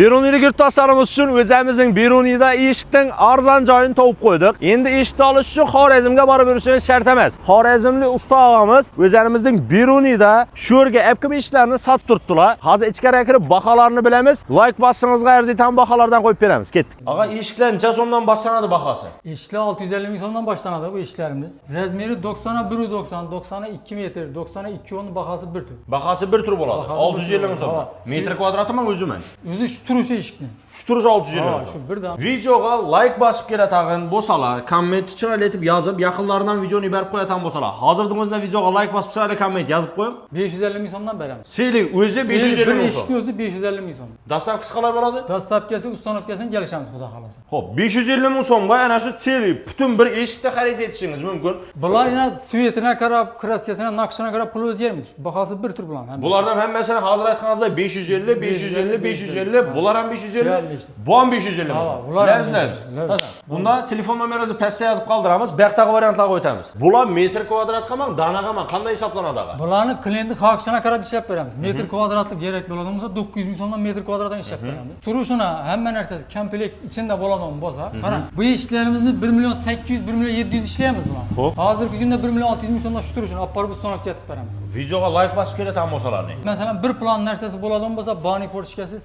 Beruniylik yurtdoshlarimiz uchun o'zimizning Beruniyda eshikning arzon joyini topib qo'ydik. Endi eshikni olish uchun Xorazmga borib yurishingiz shart emas. Xorazmlik usta og'amiz o'zimizning Beruniyda shu yerga apkim eshiklarni sotib turibdilar. Hozir ichkariga kirib baholarni bilamiz. Like bosishingizga arziydigan baholardan qo'yib beramiz. Ketdik. Og'a, eshiklar necha so'mdan boshlanadi bahosi? Eshiklar 650 ming so'mdan boshlanadi bu eshiklarimiz. Razmeri 90 ga 190, 90 ga 2 metr, 90 ga 2 o'ng bahasi 1 tur. Bahasi 1 tur bo'ladi. 650 ming so'm. Metr kvadratimi o'zimi? O'zi shu turishi eshikni. Shu turishi 650 ming. Shu birdan. Videoga like bosib kelatag'in bo'lsalar, komment chiroyli etib yozib, yaqinlaridan videoni berib qo'yatan bo'lsalar, hozirning o'zida videoga like bosib chiroyli komment yozib qo'ying. 550 ming so'mdan beramiz. Seli o'zi 550 ming so'm. Eshikni o'zi 550 ming so'm. Dastavkasi qanday bo'ladi? Dastavkasi ustanovkasini kelishamiz, xudo xolasa. Xo'p, 550 ming so'mga ana shu seli butun bir eshikda xarid etishingiz mumkin. Bular yana suyetiga qarab, kraskasiga, naqshiga qarab pul o'zgarmaydi. Bahasi 1 tur bilan. Bulardan hammasini hozir aytganingizda 550, 550, 550, bular ham 550. Bu ham 550 ming so'm. Bunda telefon nomeringizni pastga yozib qoldiramiz, bu yoqdagi variantlarga o'tamiz. Bular metr kvadratga ham, danaga ham qanday hisoblanadi og'a? Bularni klientning xohishiga qarab ishlab beramiz. Metr kvadratlik kerak bo'ladigan bo'lsa 900 ming so'mdan metr kvadratdan ishlab beramiz. Turishini hamma narsasi komplekt ichida bo'ladigan bo'lsa, qarang, bu eshiklarimizni 1 million 800, 1 million 700 ishlaymiz bular. Xo'p. Hozirgi kunda 1 million 600 ming so'mdan shu turishini olib borib ustanovka etib beramiz. Videoga like bosib kelatan bo'lsalarni. Masalan, bir plan narsasi bo'ladigan bo'lsa, bani porchkasi,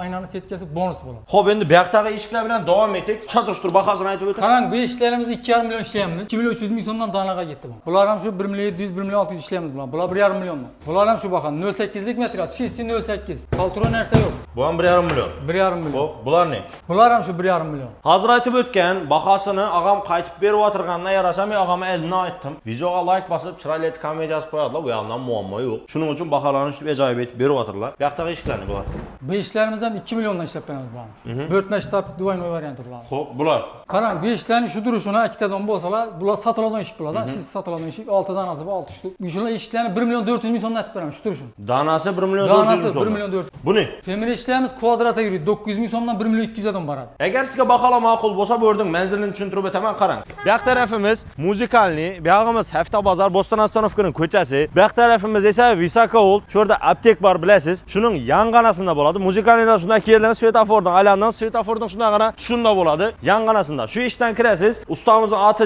aynani setkasi bonus bo'ladi. Xo'p, endi bu yoqdagi eshiklar bilan davom etib, chaturishtir bahosini aytib o'tamiz. Qarang, bu eshiklarimizni 2,5 million ishlaymiz. 2 million 300 ming so'mdan danaga ketdi bu. Bular ham shu 1 million 700, 1 million 600 ishlaymiz bular. Bular 1,5 milliondan. Bular ham shu baho 0,8lik material, chistый 0,8. Qaltiro narsa yo'q. Bu ham 1,5 million. 1,5 million. Xo'p, bular ne? Bular ham shu 1,5 million. Hozir aytib o'tgan bahosini og'am qaytib berib o'tirgandan yarasha men og'amga eldini aytdim. Videoga like bosib, chiroyli etib komment yozib qo'yadilar. Bu yoqdan muammo yo'q. Shuning uchun baholarni shu ajoyib etib berib o'tirlar. Bu yoqdagi ishlarni bular. Bu ishlarimiz ham 2 milliondan ishlab beramiz bularni. Börtma shtab двойной varianti bular. Xo'p, bular. Qarang, bu ishlarning shu turishini ikkitadan bo'lsalar, bular sotiladigan ish bo'ladi. Siz sotiladigan ish 6 danasi bu 6 shtuk. Shular ishlarni 1 million 400 ming so'mdan aytib beramiz shu turishini. Danasi 1 million 400 ming so'm. 1 million 400. Bu ne? Temir ishlarimiz kvadratga yuradi. 900 ming so'mdan 1 million 200 dan boradi. Agar sizga baholar ma'qul bo'lsa, bu yerning manzilini tushuntirib o'taman, qarang. Bu yoq tarafimiz Muzikalniy, bu yog'imiz Hafta bozor Bo'ston Ostonovkaning ko'chasi. Bu yoq tarafimiz esa Visakool. Shu yerda aptek bor, bilasiz. Shuning yonganasida bo'ladi. Muzikalniyda shunday kelgan svetofordan aylandan svetofordan shunday qana tushunda bo'ladi. Yonganasida. Shu ishdan kirasiz. Ustamizning ati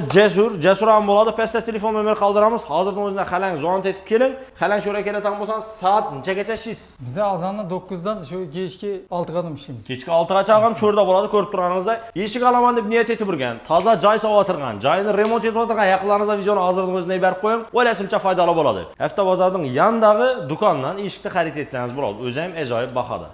Jasur ham bo'ladi. Pastda telefon nomeri qoldiramiz. Hozirning o'zida qalang zvont etib keling. Qalang sho'ra kelatan bo'lsangiz, soat nechagacha ishlaysiz? Biz azonni 9 dan shu kechki 6 qadam ishlaymiz. Kechki 6 gacha ham shu yerda bo'ladi, ko'rib turganingizda. Eshik olaman deb niyat etib turgan, toza joy sovatirgan, joyini remont etib o'tirgan yaqinlaringizga videoni hozirning o'zida berib qo'ying. O'ylashimcha foydali bo'ladi. Hafta bozorning yandagi do'kondan eshikni xarid etsangiz bo'ladi. O'zi ham ajoyib bahoda.